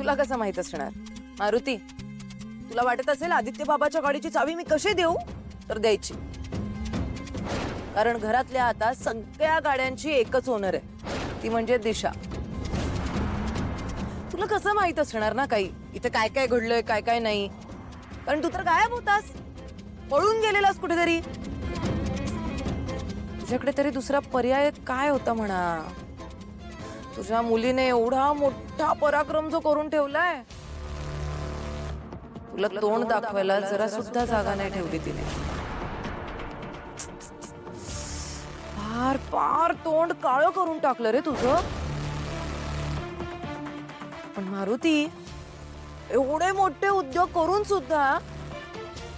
तुला कसं माहित असणार? मारुती, तुला वाटत असेल आदित्य बाबाच्या गाडीची चावी मी कशी देऊ? तर द्यायची, कारण घरातल्या आता सगळ्या गाड्यांची एकच ओनर आहे, ती म्हणजे दिशा. तुला कसं माहित असणार ना काही इथे काय काय घडलंय काय काय नाही, कारण तू तर गायब होतास, पळून गेलेलास कुठेतरी. तुझ्याकडे तरी दुसरा पर्याय काय होता म्हणा? तुझ्या मुलीने एवढा मोठा पराक्रम जो करून ठेवलाय, तुला तोंड दाखवायला जरा सुद्धा जागा नाही ठेवली तिने. फार फार तोंड काळं करून टाकलं रे तुझं. पण मारुती, एवढे मोठे उद्योग करून सुद्धा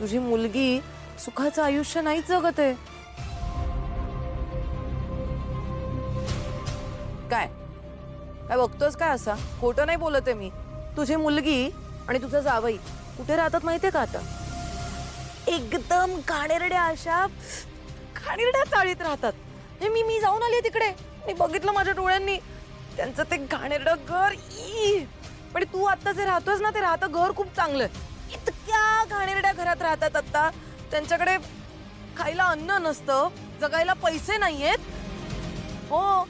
तुझी मुलगी सुखाचं आयुष्य नाही जगत आहे. काय काय बघतोस काय असा? खोटं नाही बोलत आहे मी. तुझी मुलगी आणि तुझा जावई कुठे राहतात माहितीये का आता? एकदम घाणेरड्या अशा घाणेरड्या चाळीत राहतात. हे मी जाऊन आली तिकडे, मी बघितलं माझ्या डोळ्यांनी त्यांचं ते घाणेरडं घर. पण तू आता जे राहतोस ना, ते राहतं घर खूप चांगलं. इतक्या घाणेरड्या घरात राहतात आता. त्यांच्याकडे खायला अन्न नसतं, जगायला पैसे नाहीयेत. हो,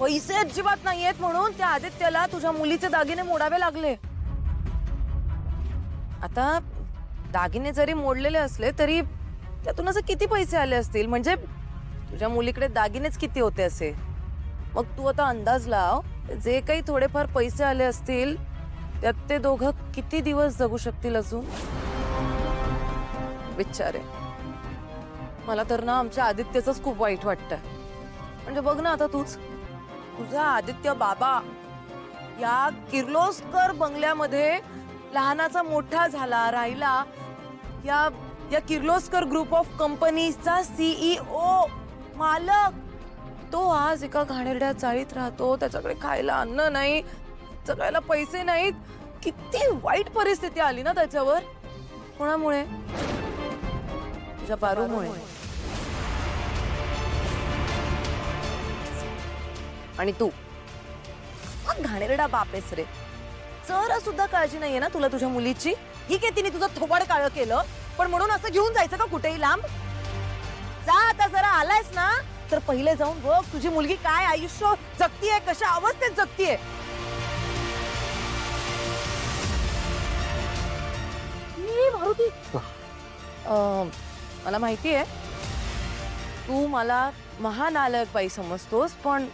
पैसे अजिबात नाहीयेत, म्हणून त्या आदित्यला तुझ्या मुलीचे दागिने मोडावे लागले. आता दागिने जरी मोडलेले असले तरी त्यातून असं किती पैसे आले असतील? म्हणजे तुझ्या मुलीकडे दागिनेच किती होते असे? मग तू आता अंदाज लाव, जे काही थोडेफार पैसे आले असतील त्यात ते दोघं किती दिवस जगू शकतील अजून? बिचारे, मला तर ना आमच्या आदित्यचंच खूप वाईट वाटतंय. म्हणजे बघ ना आता तूच, तुझा आदित्य बाबा या किर्लोस्कर बंगल्यामध्ये लहानाचा मोठा झाला, राहिला. या किर्लोस्कर ग्रुप ऑफ कंपनीजचा सीईओ, मालक, तो आज एका घाणेरड्या चाळीत राहतो. त्याच्याकडे खायला अन्न नाही, जगायला पैसे नाहीत. किती वाईट परिस्थिती आली ना त्याच्यावर. कोणामुळे? तुझ्या पारूमुळे. आणि तू घाणेरडा बाप आहेस रे. जरा सुद्धा काळजी नाहीये ना तुला तुझ्या मुलीची? ठीक आहे, तिने तुझं थोबाड काळं केलं, पण म्हणून असं घेऊन जायचं का कुठेही लांब? जा आता, जरा आलायस ना तर पहिले जाऊन बघ तुझी मुलगी काय आयुष्य जगतीये, कशा अवस्थेत जगतीये. मारुती, मला माहितीये तू मला महानालक बाई समजतोस, पण